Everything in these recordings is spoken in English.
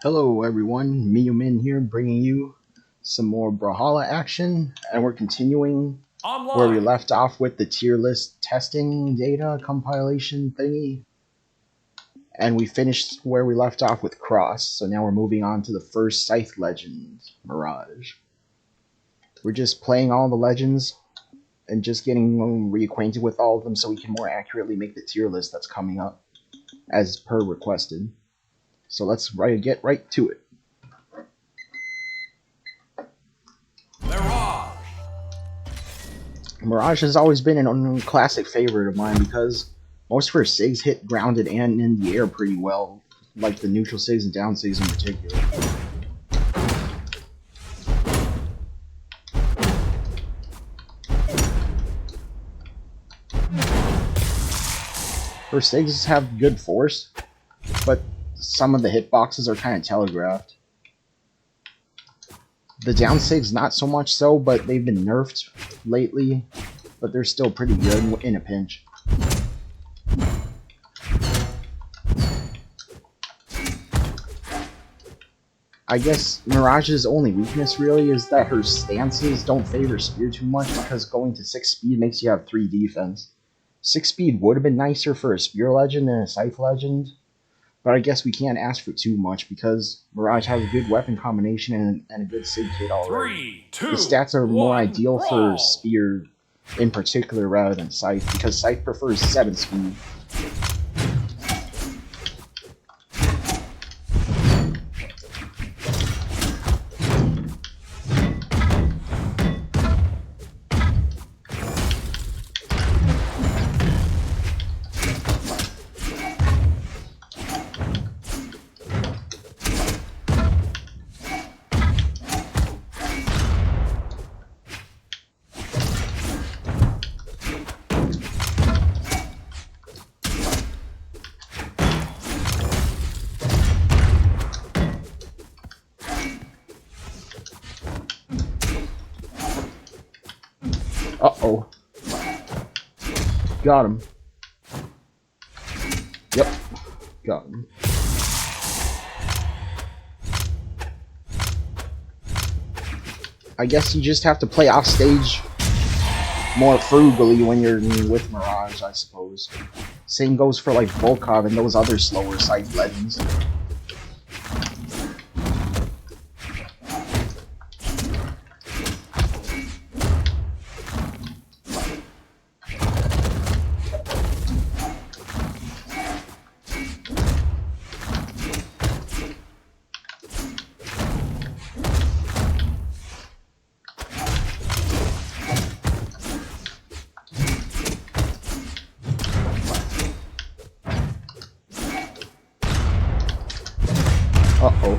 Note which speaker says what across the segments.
Speaker 1: Hello everyone, Min here bringing you some more Brawlhalla action, and we're continuing where we
Speaker 2: Online.
Speaker 1: left off with the tier list testing data compilation thingy, and we finished where we left off with Cross, so now we're moving on to the first Scythe legend, Mirage. We're just playing all the legends and just getting reacquainted with all of them so we can more accurately make the tier list that's coming up as per requested. So let's get right to it.
Speaker 2: Mirage.
Speaker 1: Mirage has always been a classic favorite of mine because most of her SIGs hit grounded and in the air pretty well, like the neutral SIGs and down SIGs in particular. Her SIGs have good force, but some of the hitboxes are kind of telegraphed. The down SIGs not so much so, but they've been nerfed lately, but they're still pretty good in a pinch. I guess Mirage's only weakness really is that her stances don't favor spear too much because going to 6 speed makes you have 3 defense. 6 speed would have been nicer for a spear legend and a scythe legend, but I guess we can't ask for too much because Mirage has a good weapon combination and a good SIG kit already.
Speaker 2: 3, 2,
Speaker 1: the stats are more
Speaker 2: 1,
Speaker 1: ideal
Speaker 2: brawl.
Speaker 1: for spear in particular rather than scythe because scythe prefers 7 speed. Uh-oh. Got him. Yep. Got him. I guess you just have to play off stage more frugally when you're with Mirage, I suppose. Same goes for like Volkov and those other slower scythe legends. Uh-oh.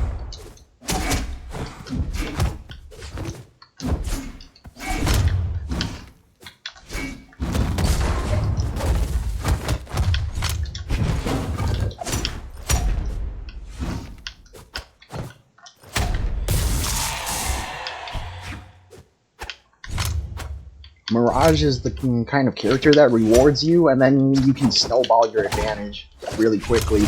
Speaker 1: Mirage is the kind of character that rewards you, and then you can snowball your advantage really quickly.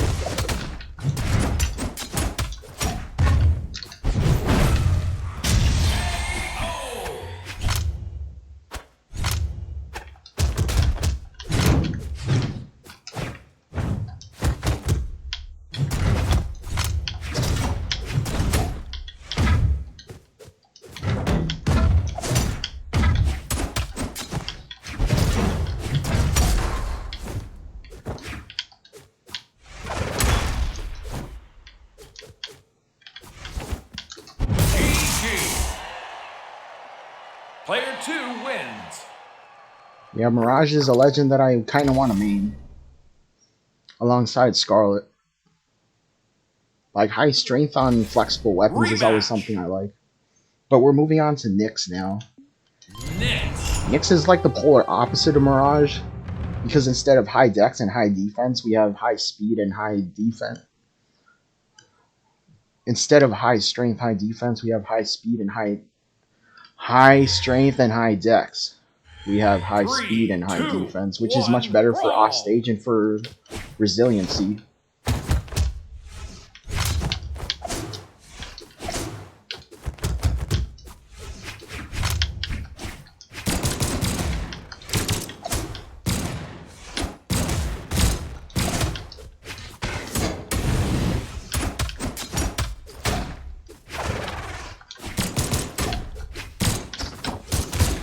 Speaker 2: Player 2 wins.
Speaker 1: Yeah, Mirage is a legend that I kind of want to main alongside Scarlet. Like, high strength on flexible weapons is always something I like. But we're moving on to Nyx now. Nyx is like the polar opposite of Mirage, because instead of high dex and high defense, we have high speed and high defense. Instead of high strength, high defense, we have high speed and high strength and high dex. We have high speed and high defense, which is much better for offstage and for resiliency.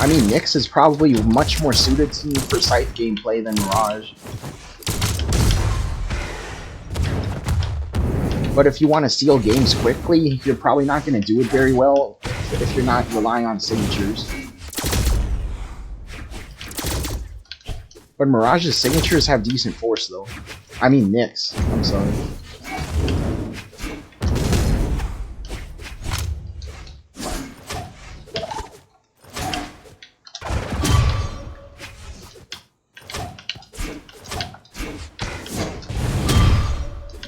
Speaker 1: I mean, Nyx is probably much more suited for Scythe gameplay than Mirage. But if you want to seal games quickly, you're probably not going to do it very well if you're not relying on signatures. But Mirage's signatures have decent force, though. I mean, Nyx. I'm sorry.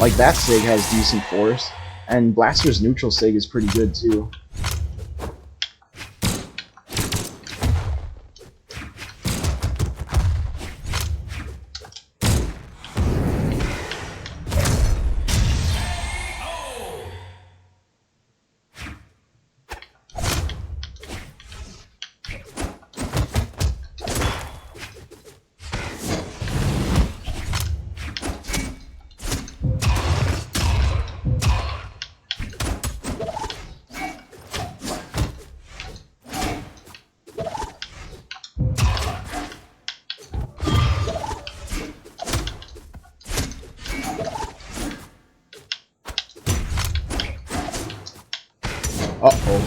Speaker 1: Like, that Sig has decent force, and Blaster's neutral Sig is pretty good, too. Uh-oh.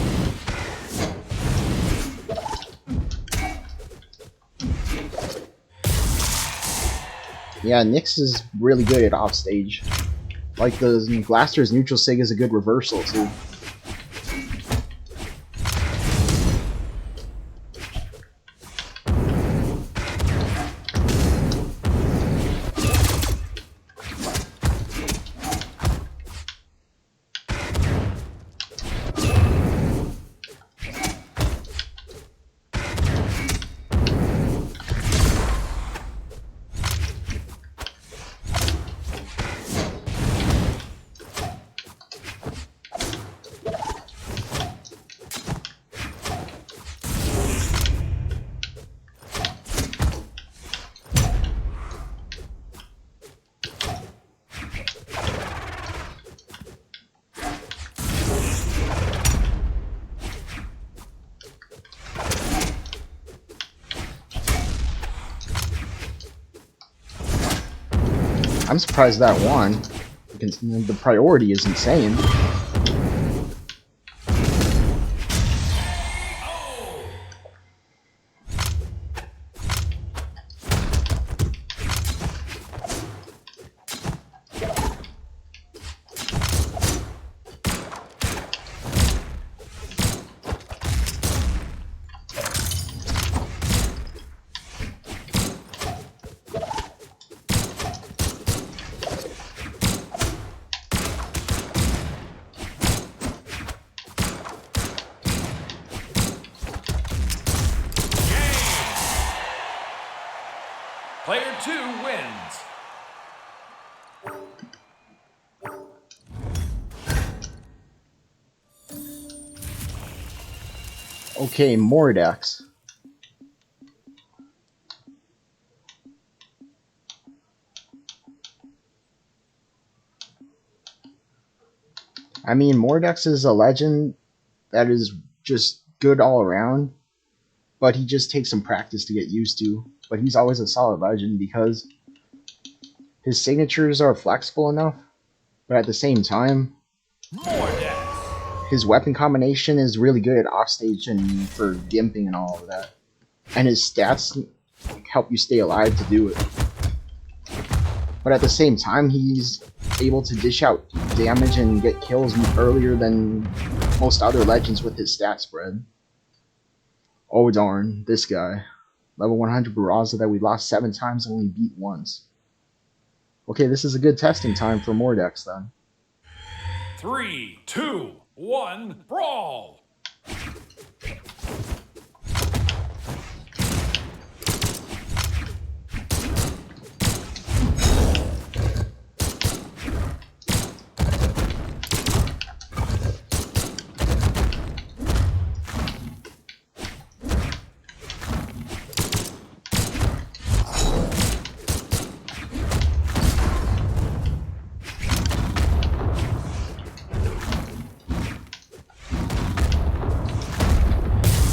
Speaker 1: Yeah, Nyx is really good at offstage. Like, the Blaster's neutral Sig is a good reversal, too. I'm surprised that won, because the priority is insane.
Speaker 2: Player 2 wins.
Speaker 1: Okay, Mordex. I mean, Mordex is a legend that is just good all around, but he just takes some practice to get used to. But he's always a solid legend because his signatures are flexible enough, but at the same time,
Speaker 2: Mordex.
Speaker 1: his weapon combination is really good at offstage and for gimping and all of that. And his stats help you stay alive to do it. But at the same time, he's able to dish out damage and get kills earlier than most other legends with his stat spread. Oh darn, this guy. Level 100 Brawlhalla that we lost 7 times and only beat once. Okay, this is a good testing time for Mordex then.
Speaker 2: 3, 2, 1, brawl!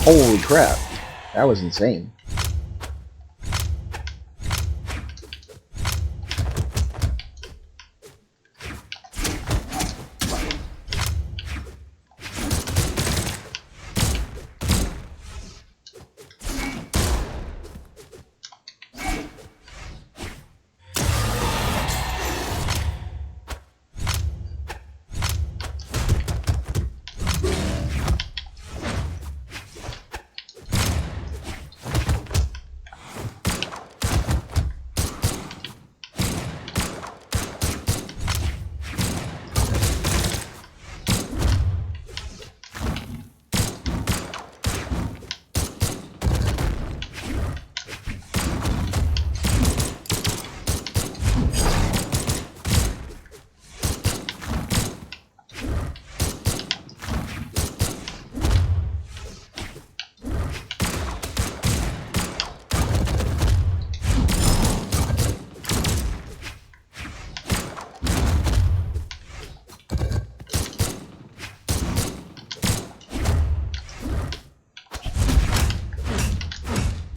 Speaker 1: Holy crap. That was insane.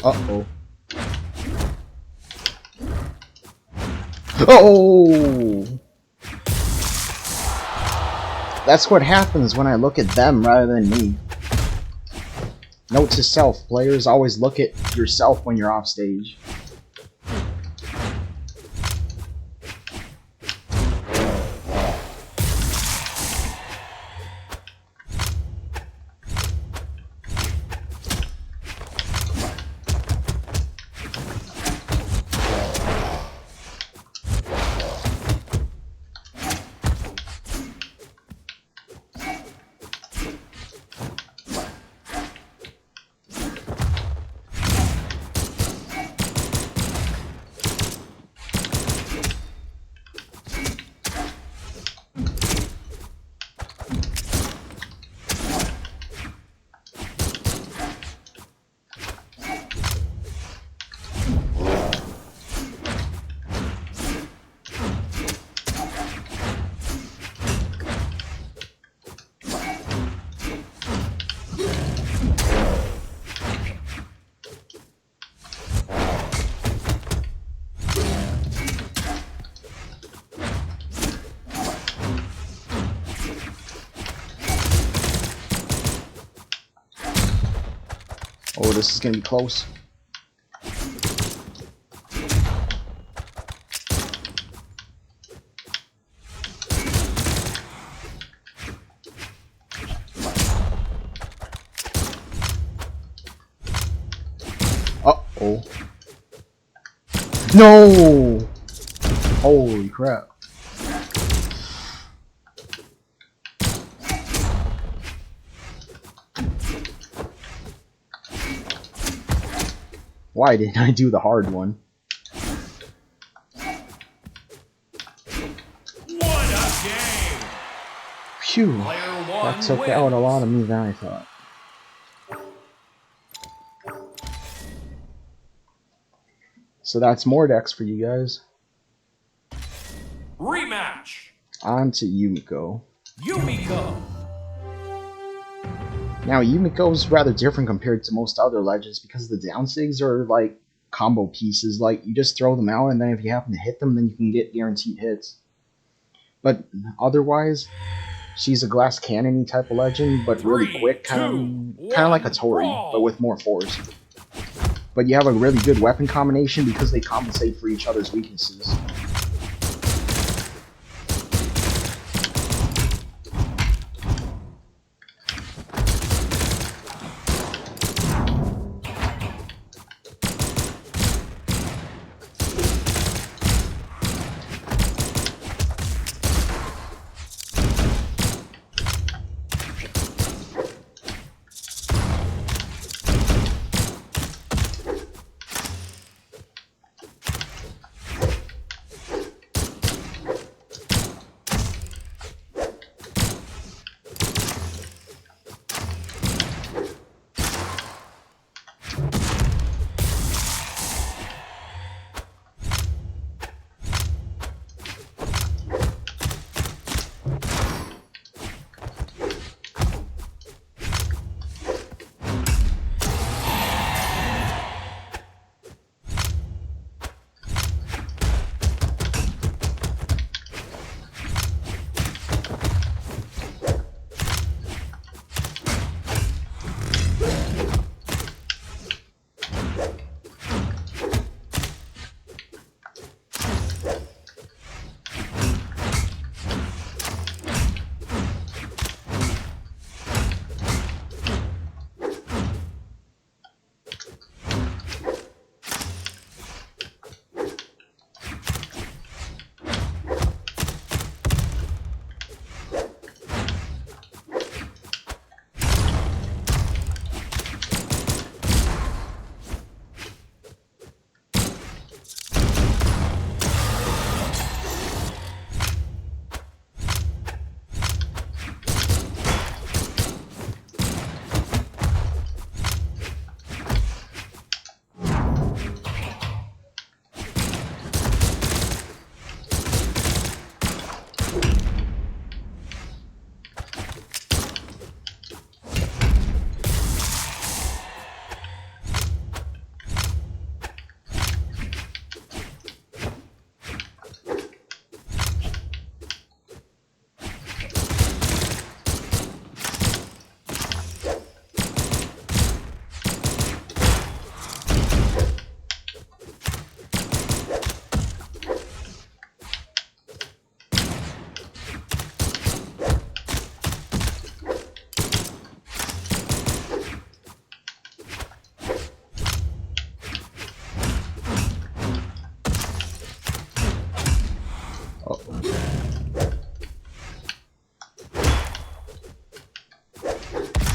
Speaker 1: Uh-oh. Oh! That's what happens when I look at them rather than me. Note to self, players, always look at yourself when you're off stage. Oh, this is gonna be close. Uh-oh. No! Holy crap. Why didn't I do the hard one?
Speaker 2: What a game!
Speaker 1: Phew. That took out a lot of me than I thought. So that's Mordex for you guys.
Speaker 2: Rematch!
Speaker 1: On to Yumiko.
Speaker 2: Yumiko!
Speaker 1: Now, Yumiko's rather different compared to most other legends because the down sigs are like combo pieces. Like, you just throw them out, and then if you happen to hit them, then you can get guaranteed hits. But otherwise, she's a glass cannon-y type of legend, but really quick, kind of like a Tori, but with more force. But you have a really good weapon combination because they compensate for each other's weaknesses.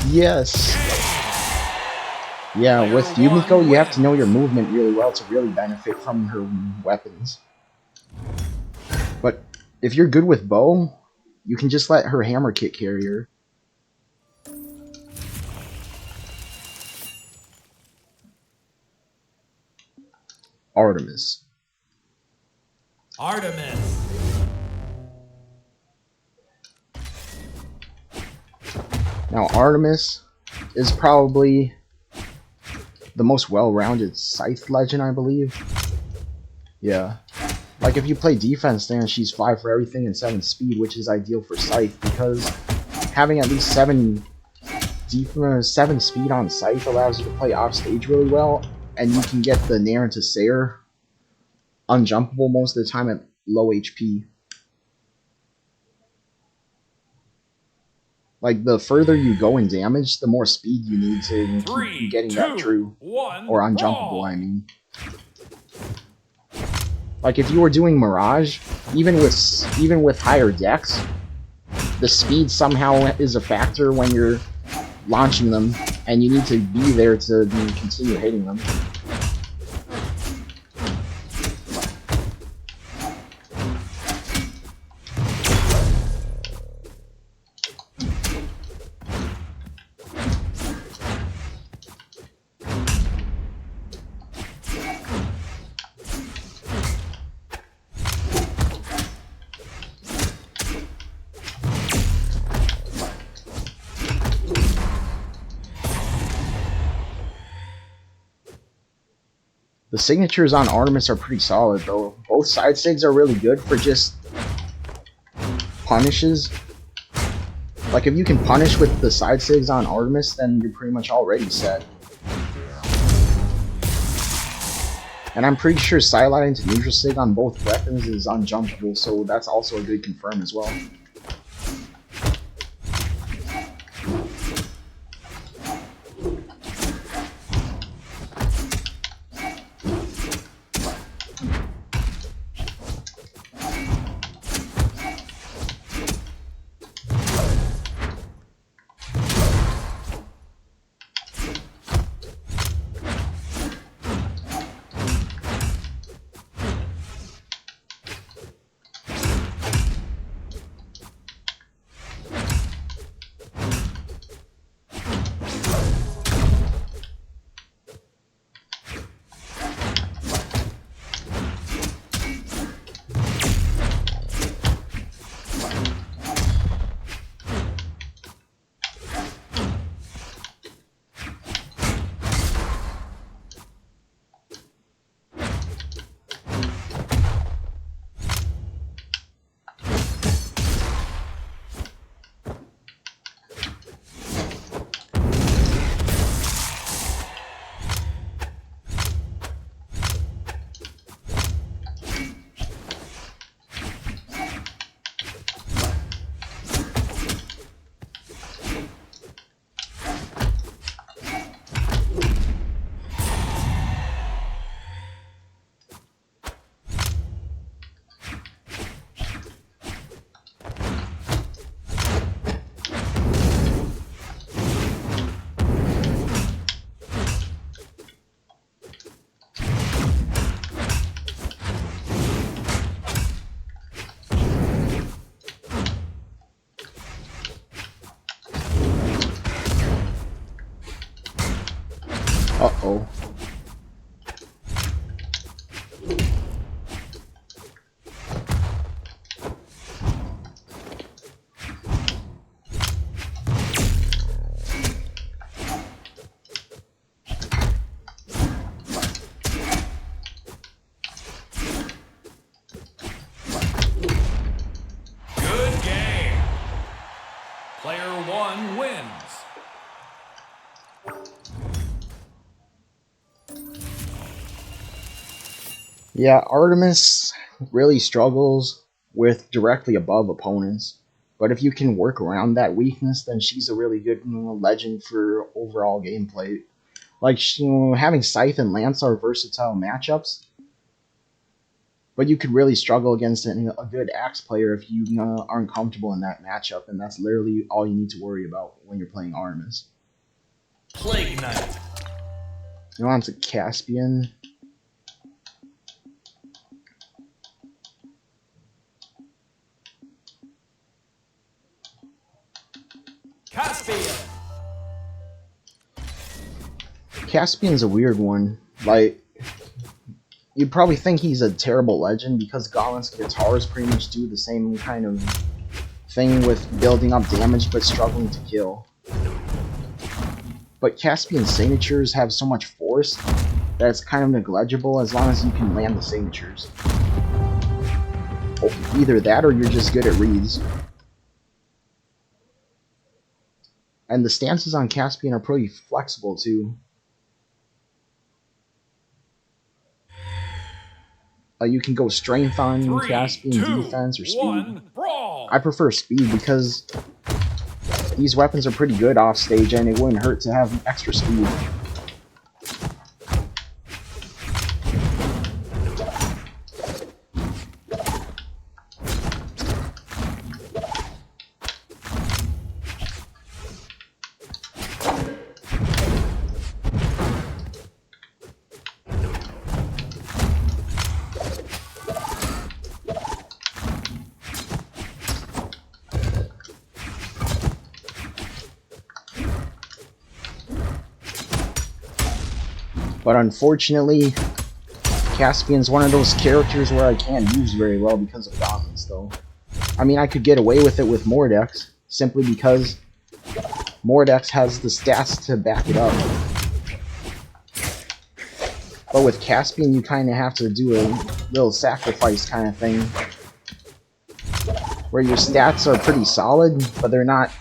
Speaker 1: Yes. Yeah,
Speaker 2: Player
Speaker 1: with
Speaker 2: one
Speaker 1: Yumiko, you have to know your
Speaker 2: wins.
Speaker 1: movement really well to really benefit from her weapons. But if you're good with bow, you can just let her hammer kick carry her. Artemis.
Speaker 2: Artemis.
Speaker 1: Now, Artemis is probably the most well-rounded Scythe legend, I believe. Yeah. Like, if you play defense, then she's 5 for everything and 7 speed, which is ideal for Scythe, because having at least 7 speed on Scythe allows you to play offstage really well, and you can get the Nair into Sayer unjumpable most of the time at low HP. Like, the further you go in damage, the more speed you need to keep
Speaker 2: 3,
Speaker 1: getting that
Speaker 2: 2,
Speaker 1: true.
Speaker 2: 1,
Speaker 1: Or unjumpable, I
Speaker 2: brawl.
Speaker 1: mean. Like, if you were doing Mirage, even with higher dex, the speed somehow is a factor when you're launching them, and you need to be there to continue hitting them. The signatures on Artemis are pretty solid, though. Both side stigs are really good for just punishes. Like, if you can punish with the side stigs on Artemis, then you're pretty much already set. And I'm pretty sure sideline to neutral sig on both weapons is unjumpable, so that's also a good confirm as well. Uh-oh.
Speaker 2: Good game. Player one wins.
Speaker 1: Yeah, Artemis really struggles with directly above opponents. But if you can work around that weakness, then she's a really good legend for overall gameplay. Like, having Scythe and Lance are versatile matchups, But you could really struggle against a good axe player if you aren't comfortable in that matchup, and that's literally all you need to worry about when you're playing Artemis.
Speaker 2: Plague Knight.
Speaker 1: Now on to Caspian. Caspian's a weird one. Like, you'd probably think he's a terrible legend because Gauntlet's guitars pretty much do the same kind of thing with building up damage but struggling to kill. But Caspian's signatures have so much force that it's kind of negligible as long as you can land the signatures. Either that or you're just good at reads. And the stances on Caspian are pretty flexible too. You can go strength on Caspian, defense, or speed. I prefer speed because these weapons are pretty good off stage and it wouldn't hurt to have extra speed. But unfortunately, Caspian's one of those characters where I can't use very well because of gauntlets, though. I mean, I could get away with it with Mordex, simply because Mordex has the stats to back it up. But with Caspian, you kind of have to do a little sacrifice kind of thing, where your stats are pretty solid, but they're not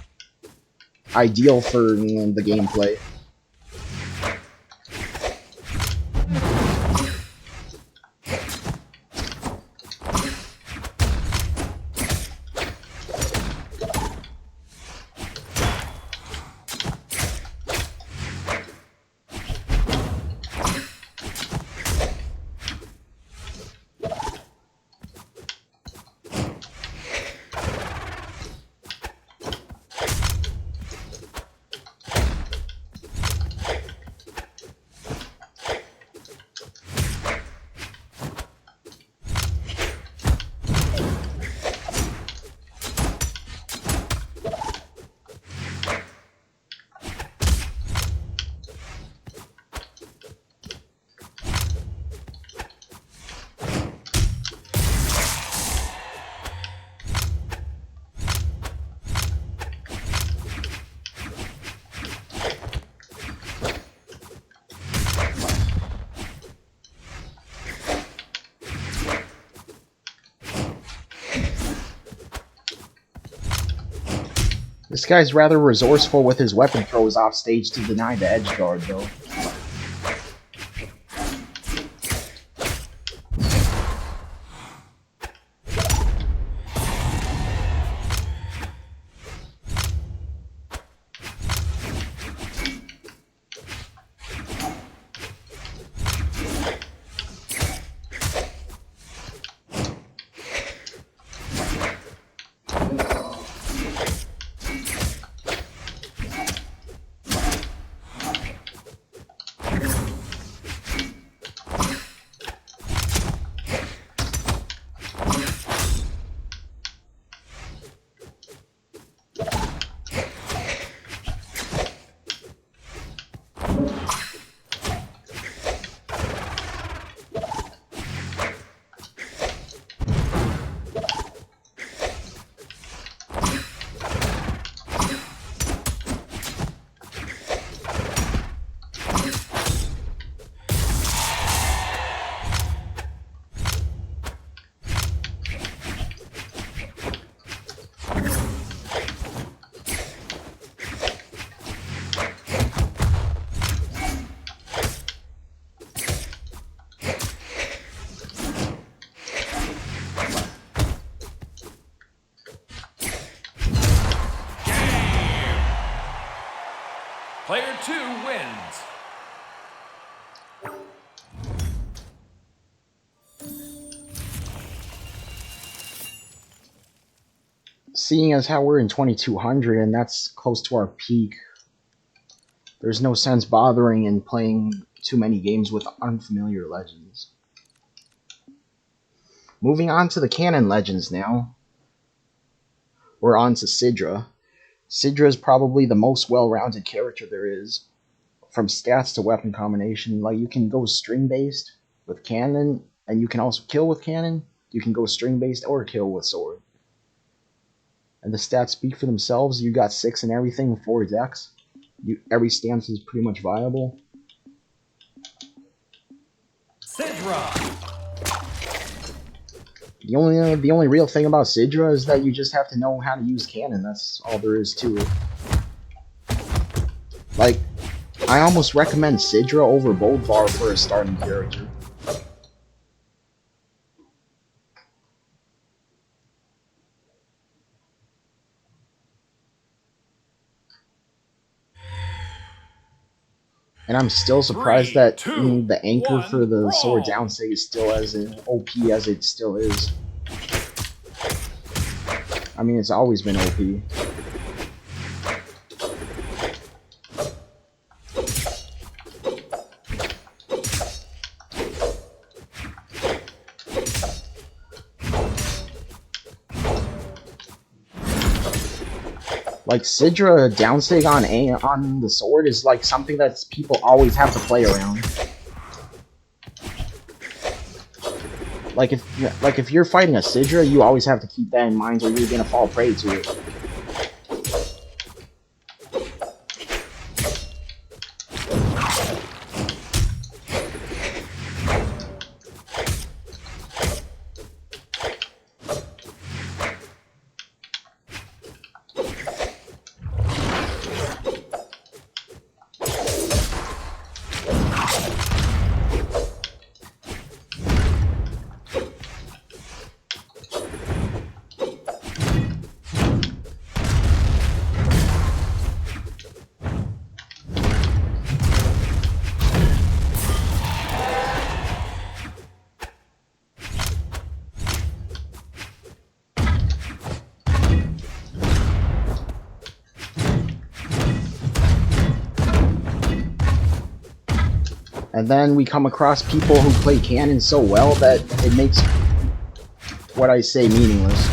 Speaker 1: ideal for the gameplay. This guy's rather resourceful with his weapon throws off stage to deny the edge guard, though.
Speaker 2: Player 2 wins.
Speaker 1: seeing as how we're in 2200 and that's close to our peak, there's no sense bothering and playing too many games with unfamiliar legends. Moving on to the canon legends now. We're on to Sidra. Sidra is probably the most well-rounded character there is. From stats to weapon combination, like you can go string-based with cannon, and you can also kill with cannon. You can go string-based or kill with sword. And the stats speak for themselves. You got 6 in everything, 4 decks. Every stance is pretty much viable.
Speaker 2: Sidra.
Speaker 1: The only real thing about Sidra is that you just have to know how to use cannon. That's all there is to it. Like, I almost recommend Sidra over Bolvar for a starting character. And I'm still surprised that the anchor for the sword downsig is still as OP as it still is. I mean, it's always been OP. Like, Sidra downsig on the sword is like something that people always have to play around. Like if you're fighting a Sidra, you always have to keep that in mind or you're gonna fall prey to it. And then we come across people who play cannon so well that it makes what I say meaningless.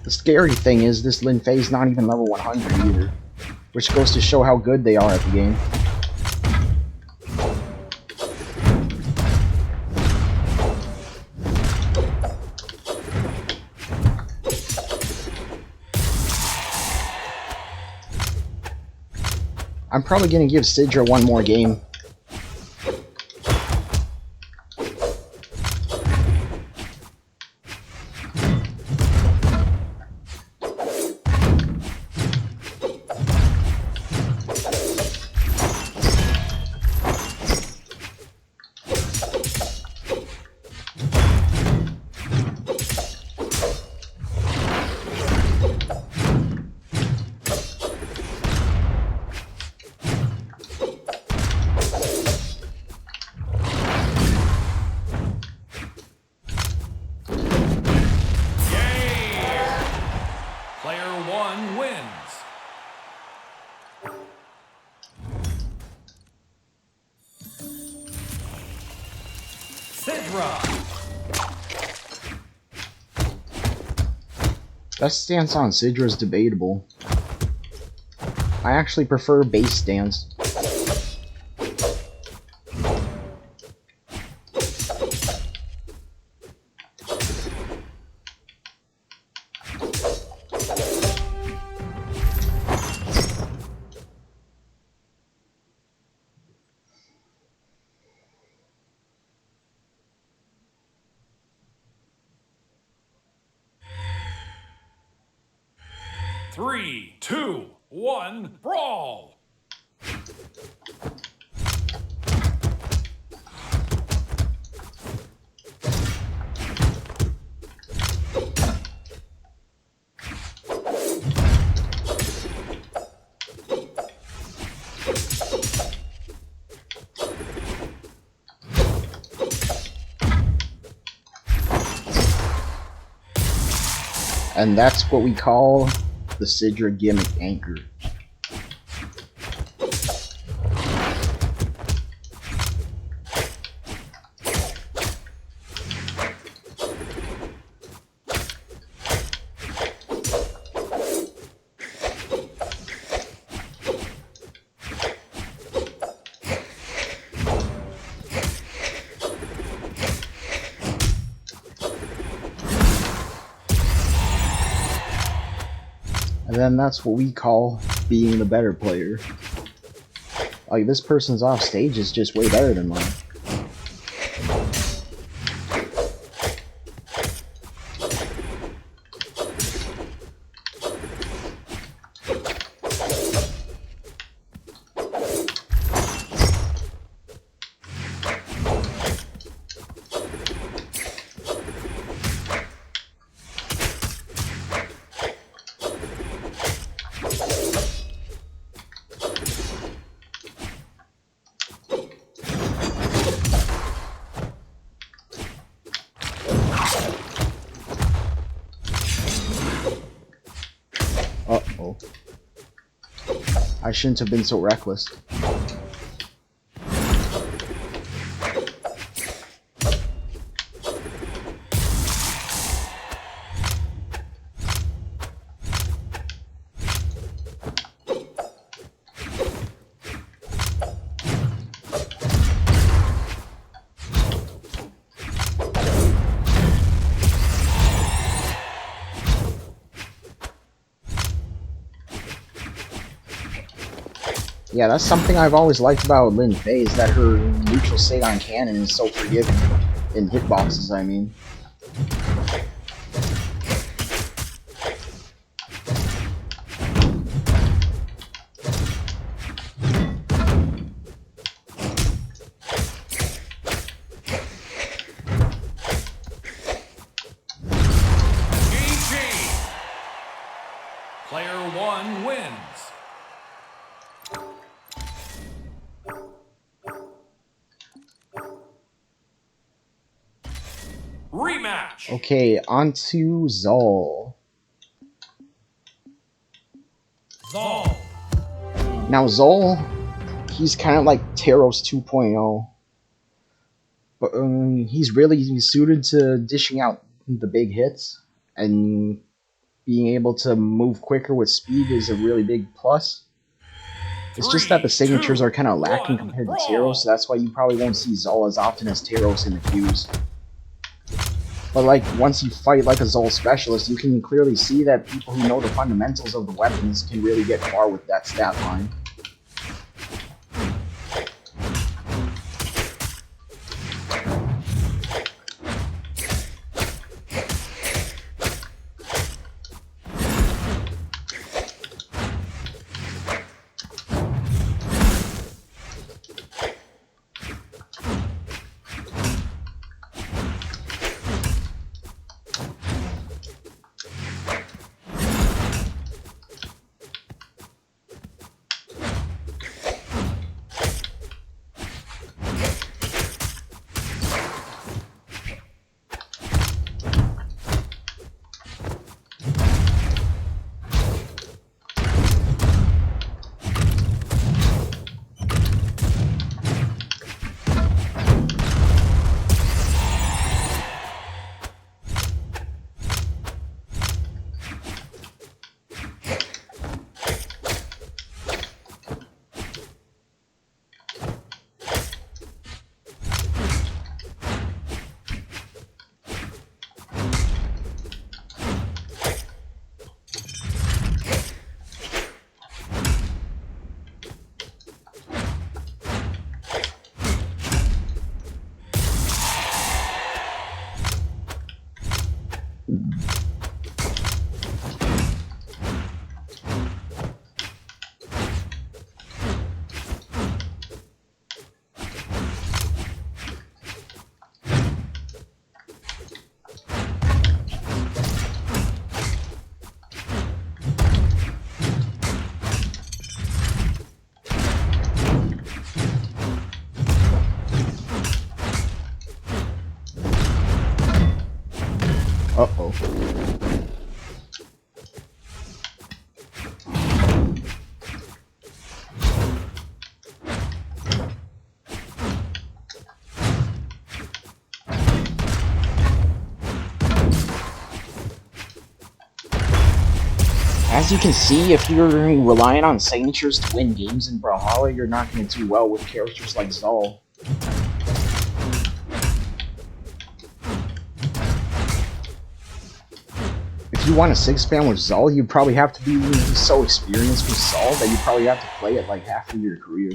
Speaker 1: The scary thing is this Lin Fei's not even level 100 either, which goes to show how good they are at the game. I'm probably going to give Sidra one more game. Best stance on Sidra is debatable. I actually prefer base stance.
Speaker 2: Three, two, one, brawl!
Speaker 1: And that's what we call the Sidra gimmick anchor. And then that's what we call being the better player. Like, this person's off stage is just way better than mine. Uh-oh. I shouldn't have been so reckless. Yeah, that's something I've always liked about Lin Fei, is that her neutral state on cannon is so forgiving. In hitboxes, I mean.
Speaker 2: GG. Player 1 wins. Rematch.
Speaker 1: Okay, on to Zol.
Speaker 2: Zol.
Speaker 1: Now Zol, he's kind of like Taros 2.0. But he's really suited to dishing out the big hits, and being able to move quicker with speed is a really big plus. It's just that the signatures are kind of lacking compared to Taros, so that's why you probably won't see Zol as often as Taros in the queues. But like, once you fight like a Zol specialist, you can clearly see that people who know the fundamentals of the weapons can really get far with that stat line. As you can see, if you're relying on signatures to win games in Brawlhalla, you're not going to do well with characters like Zal. If you want a 6 spam with Zal, you'd probably have to be so experienced with Zal that you probably have to play it like half of your career.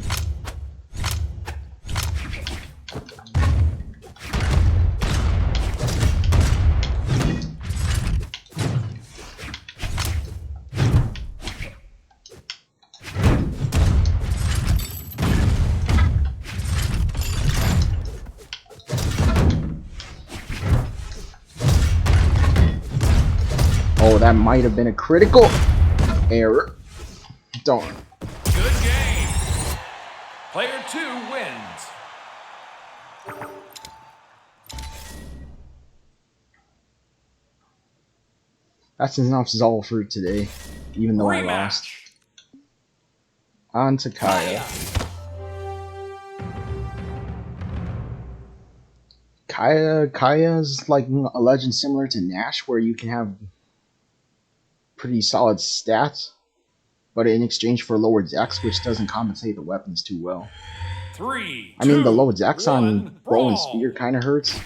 Speaker 1: Oh, that might have been a critical error. Darn.
Speaker 2: Good game. Player 2 wins.
Speaker 1: That's enough Zal for today, even though I lost. On to Kaya. Kaya's like a legend similar to Nash, where you can have pretty solid stats, but in exchange for lower dex, which doesn't compensate the weapons too well. I mean, the low dex on bow and spear kind of hurts,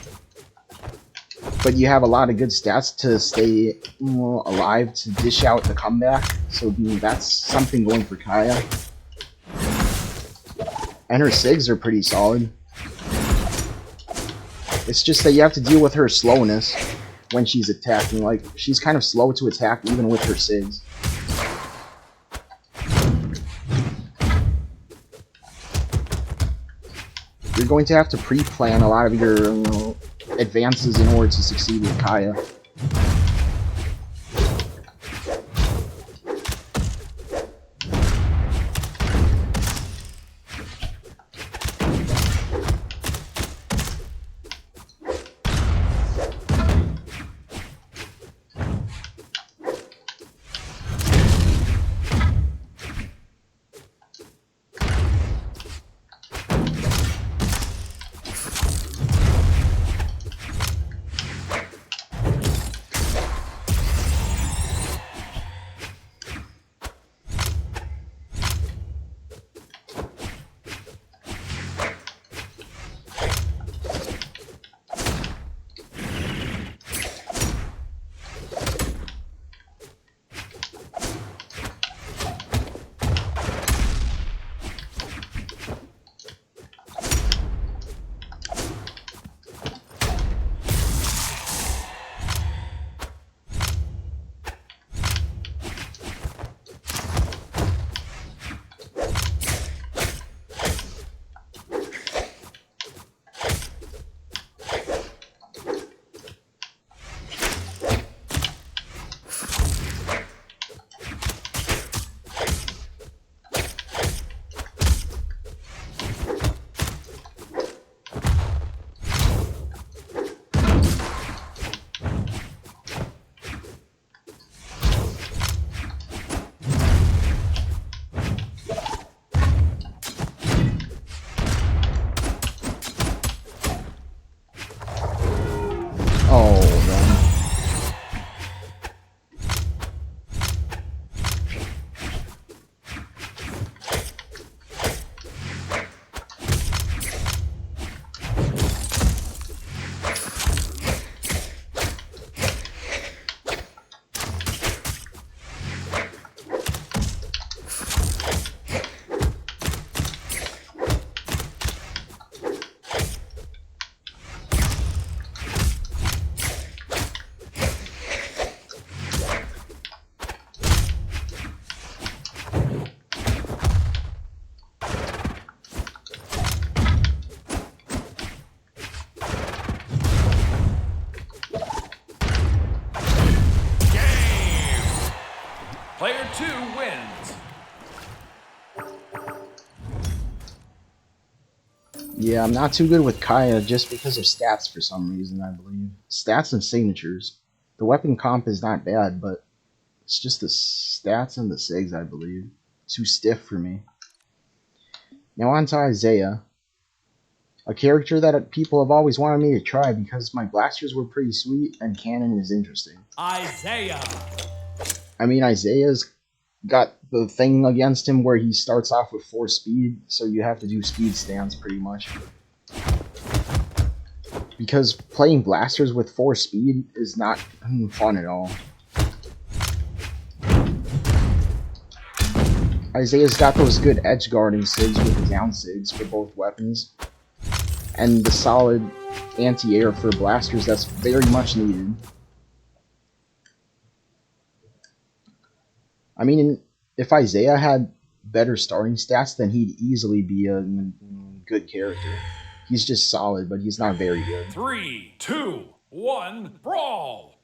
Speaker 1: but you have a lot of good stats to stay alive to dish out the comeback, so that's something going for Kaya. And her SIGs are pretty solid. It's just that you have to deal with her slowness when she's attacking. Like, she's kind of slow to attack even with her SIGs. You're going to have to pre-plan a lot of your advances in order to succeed with Kaya.
Speaker 2: Player 2 wins.
Speaker 1: Yeah, I'm not too good with Kaya just because of stats for some reason, I believe. Stats and signatures. The weapon comp is not bad, but it's just the stats and the SIGs, I believe. Too stiff for me. Now on to Isaiah. A character that people have always wanted me to try because my blasters were pretty sweet and cannon is interesting.
Speaker 2: Isaiah.
Speaker 1: I mean, Isaiah's got the thing against him where he starts off with 4 speed, so you have to do speed stance pretty much. Because playing blasters with 4 speed is not fun at all. Isaiah's got those good edge guarding SIGs with the down SIGs for both weapons. And the solid anti-air for blasters that's very much needed. I mean, if Isaiah had better starting stats, then he'd easily be a good character. He's just solid, but he's not very good.
Speaker 2: 3, 2, 1, brawl!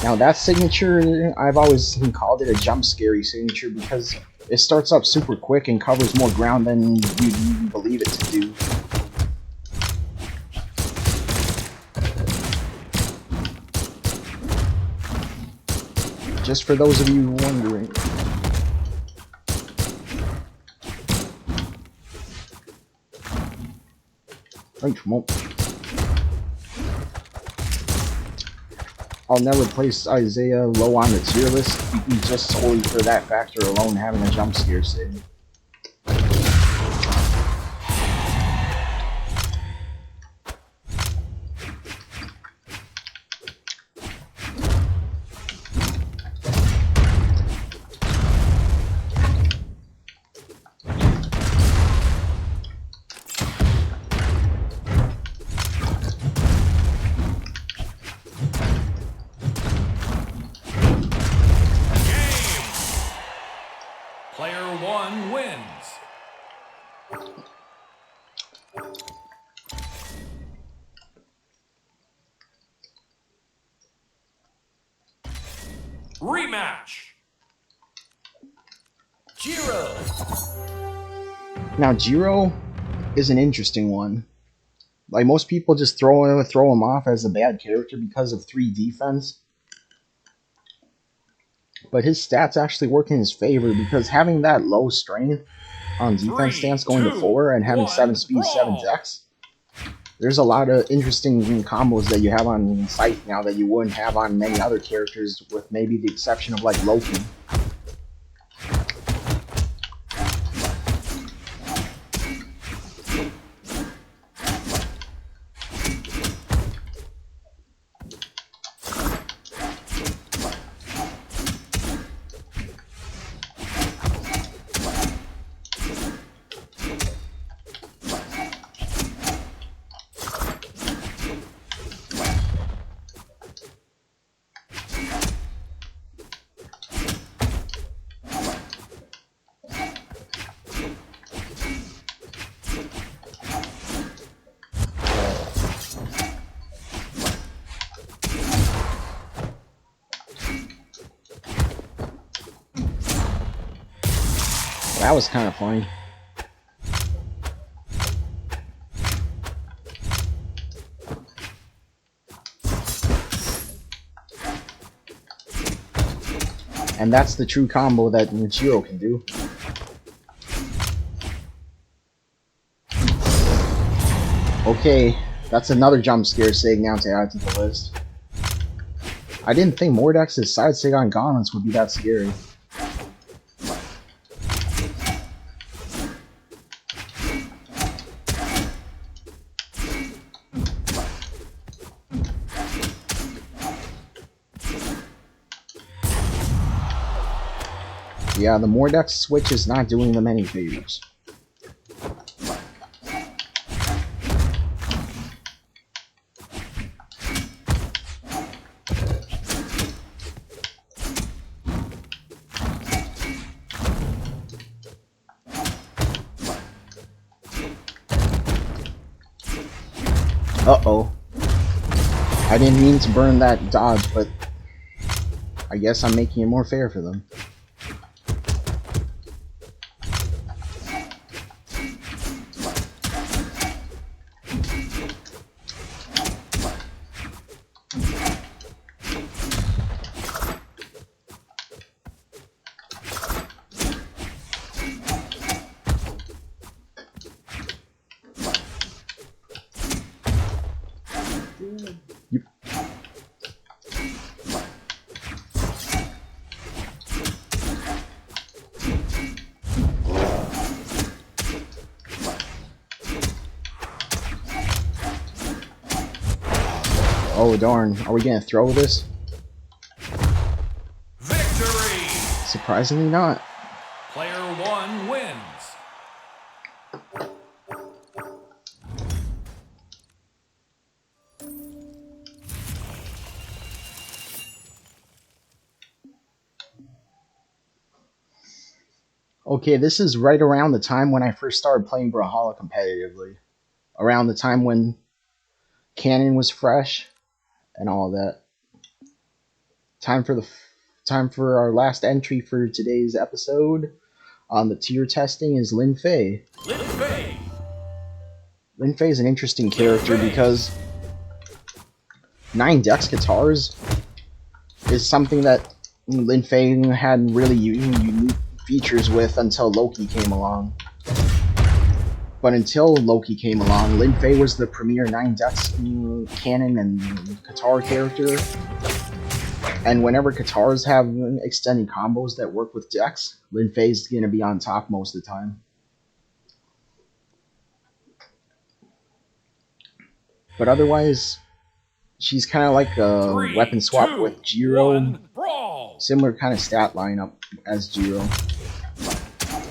Speaker 1: Now that signature, I've always called it a jump scary signature because it starts up super quick and covers more ground than you'd even believe it to do. Just for those of you wondering. I'll never place Isaiah low on the tier list, just solely for that factor alone, having a jump scare sig.
Speaker 2: Player 1 wins. Rematch. Jiro.
Speaker 1: Now Jiro is an interesting one. Like, most people just throw him off as a bad character because of 3 defense. But his stats actually work in his favor because having that low strength on defense stance going to 4 and having 7 speed, 7 dex, there's a lot of interesting combos that you have on Scythe now that you wouldn't have on many other characters, with maybe the exception of like Loki. That was kind of funny. And that's the true combo that Michiro can do. Okay, that's another jump scare sig now to add to the list. I didn't think Mordex's side sig on gauntlets would be that scary. Yeah, the Mordex switch is not doing them any favors. Uh-oh. I didn't mean to burn that dodge, but I guess I'm making it more fair for them. Yep. Oh darn, are we gonna throw this?
Speaker 2: Victory!
Speaker 1: Surprisingly not.
Speaker 2: Player 1 wins.
Speaker 1: Okay, this is right around the time when I first started playing Brawlhalla competitively. Around the time when Canon was fresh and all that. Time for our last entry for today's episode on the tier testing is Lin Fei.
Speaker 2: Lin Fei.
Speaker 1: Lin Fei is an interesting character because 9 Dex guitars is something that Lin Fei had really unique features with until Loki came along. But until Loki came along, Lin Fei was the premier 9 Dex canon and guitar character. And whenever guitars have extended combos that work with Dex, Lin Fei's going to be on top most of the time. But otherwise, she's kind of like a
Speaker 2: 3,
Speaker 1: weapon swap
Speaker 2: 2,
Speaker 1: with Jiro.
Speaker 2: 1, brawl.
Speaker 1: Similar kind of stat lineup as Jiro.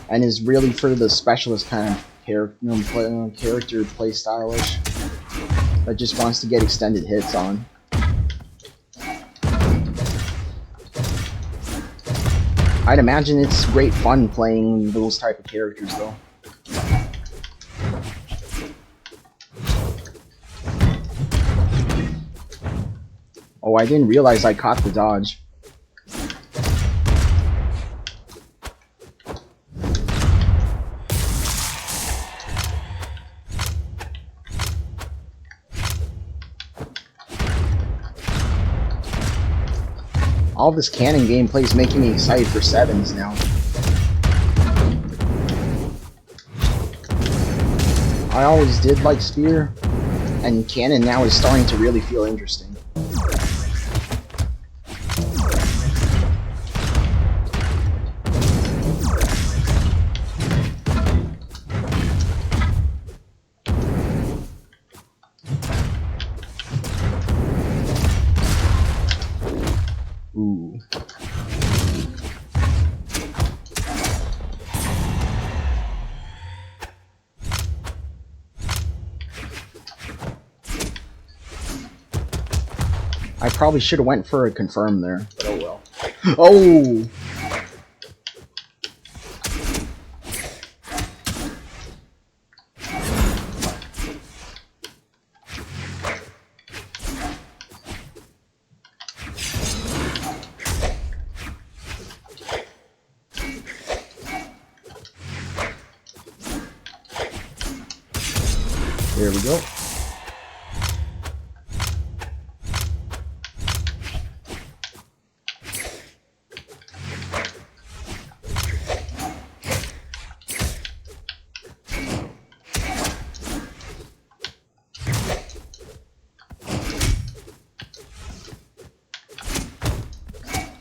Speaker 1: And is really for the specialist kind of character play stylish that just wants to get extended hits on. I'd imagine it's great fun playing those type of characters though. Oh, I didn't realize I caught the dodge. All this cannon gameplay is making me excited for 7s now. I always did like Spear, and cannon now is starting to really feel interesting. Ooh. I probably should have went for a confirm there, but oh well. Oh! There we go.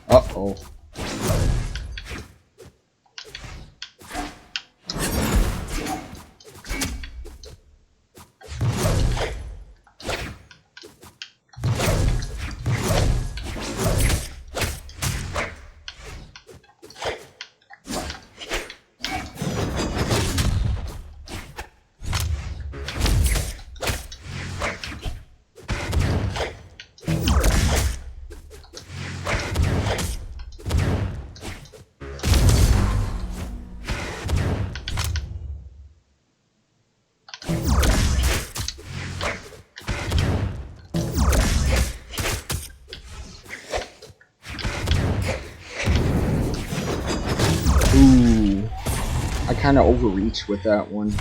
Speaker 1: Uh-oh. Ooh, I kind of overreached with that one.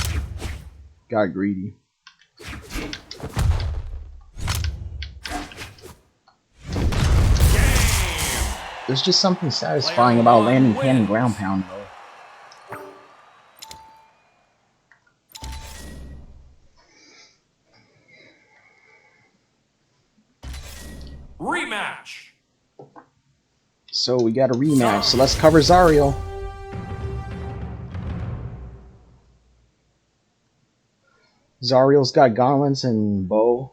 Speaker 1: Got greedy. There's just something satisfying about landing cannon ground pound, though.
Speaker 2: Rematch.
Speaker 1: So we got a rematch. So let's cover Zariel. Zariel's got gauntlets and bow.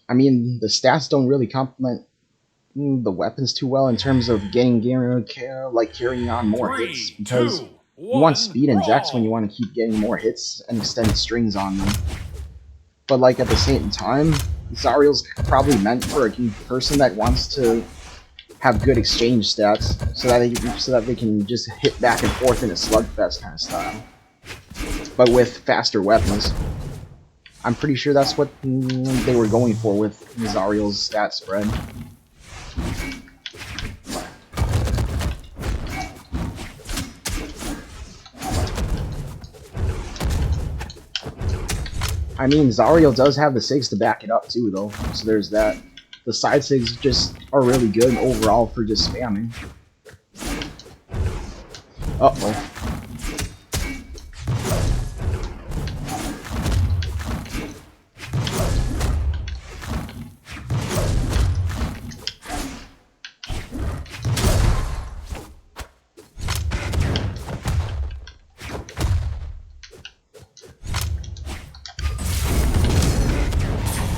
Speaker 1: I mean, the stats don't really complement the weapons too well in terms of getting carrying on more hits, because you want speed and dex when you want to keep getting more hits and extended strings on them. But like at the same time, Zariel's probably meant for a person that wants to have good exchange stats, so that they can just hit back and forth in a slugfest kind of style, but with faster weapons. I'm pretty sure that's what they were going for with Zariel's stat spread. I mean, Zariel does have the SIGs to back it up too, though, so there's that. The side SIGs just are really good overall for just spamming. Uh-oh.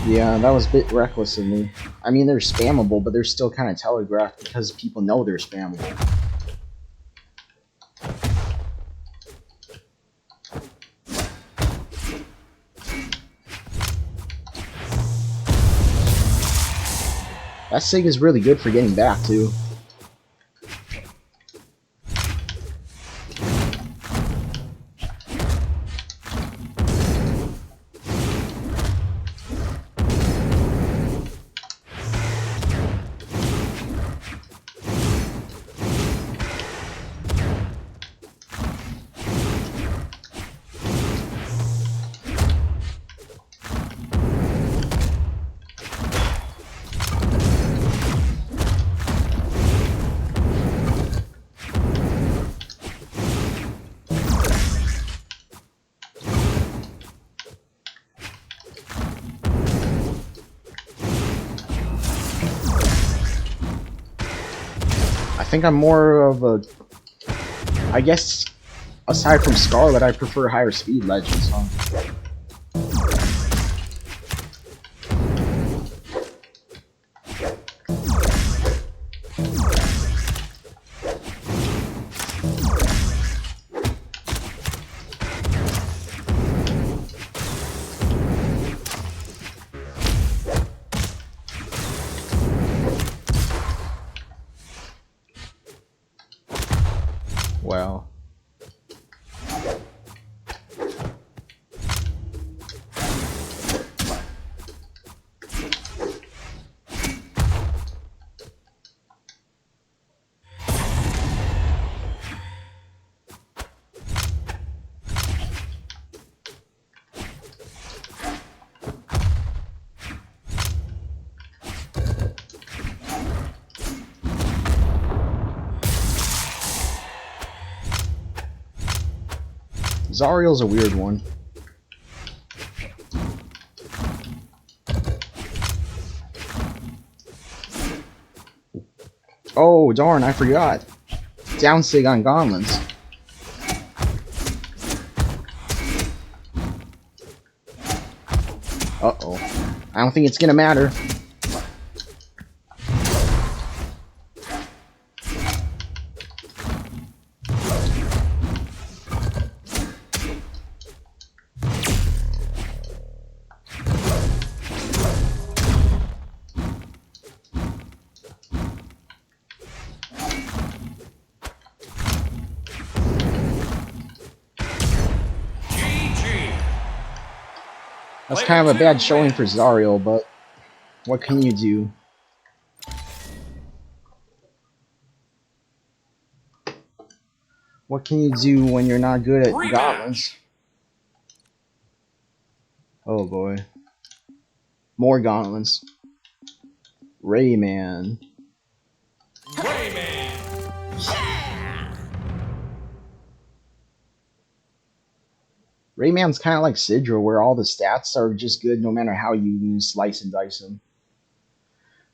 Speaker 1: Yeah, that was a bit reckless of me. I mean, they're spammable, but they're still kind of telegraphed because people know they're spammable. That SIG is really good for getting back, too. I think I'm more of a... I guess, aside from Scarlet, I prefer higher speed legends, huh? Well... Zariel's a weird one. Oh, darn, I forgot. Down sig on gauntlets. Uh-oh. I don't think it's gonna matter. That's kind of a bad showing for Zariel, but what can you do? What can you do when you're not good at gauntlets? Oh boy. More gauntlets. Rayman.
Speaker 2: Rayman.
Speaker 1: Rayman's kind of like Sidra, where all the stats are just good no matter how you slice and dice them.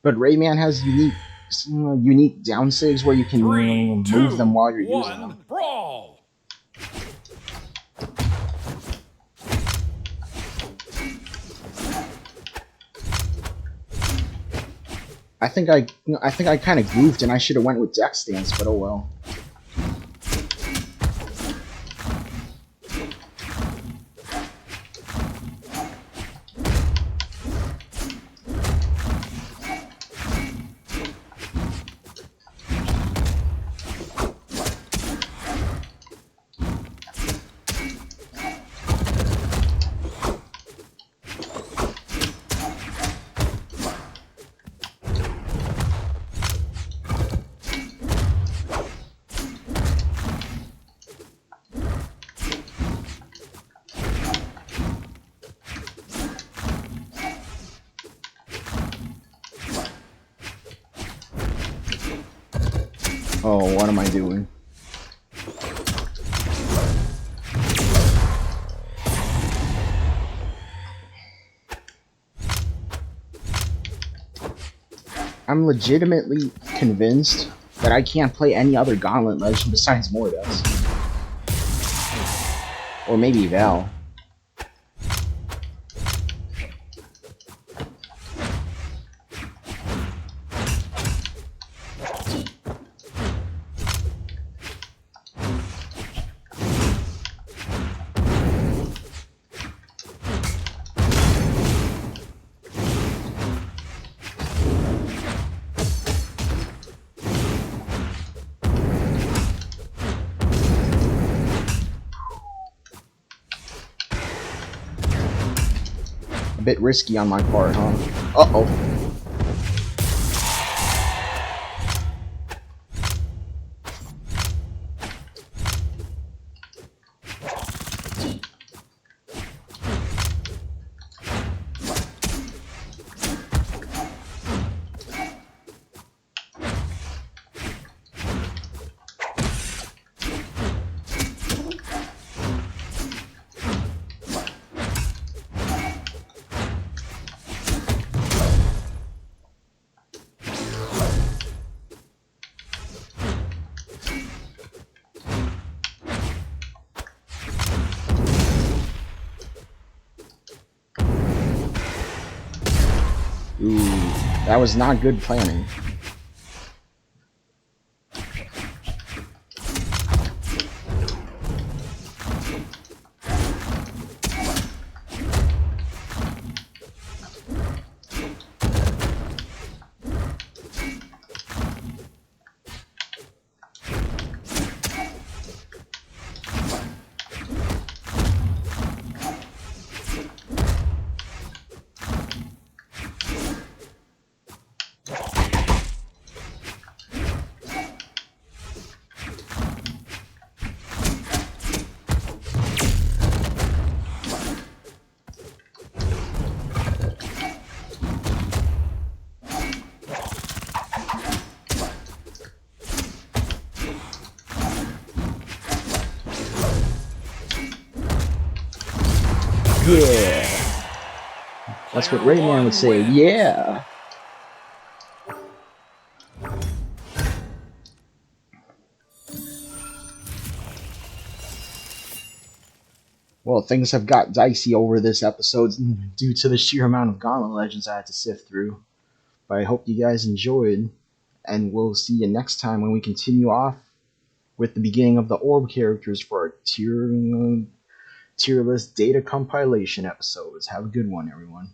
Speaker 1: But Rayman has unique down saves where you can move them while you're using them.
Speaker 2: Brawl.
Speaker 1: I think I kind of goofed and I should have went with deck stance, but oh well. Oh, what am I doing? I'm legitimately convinced that I can't play any other Gauntlet Legend besides Mordex. Or maybe Val. Bit risky on my part, huh? Uh-oh. Ooh, that was not good planning. Yeah. That's what
Speaker 2: Player
Speaker 1: Rayman would
Speaker 2: one
Speaker 1: say.
Speaker 2: wins.
Speaker 1: Yeah. Well, things have got dicey over this episode due to the sheer amount of Gauntlet Legends I had to sift through. But I hope you guys enjoyed, and we'll see you next time when we continue off with the beginning of the orb characters for our tier list data compilation episodes. Have a good one, everyone.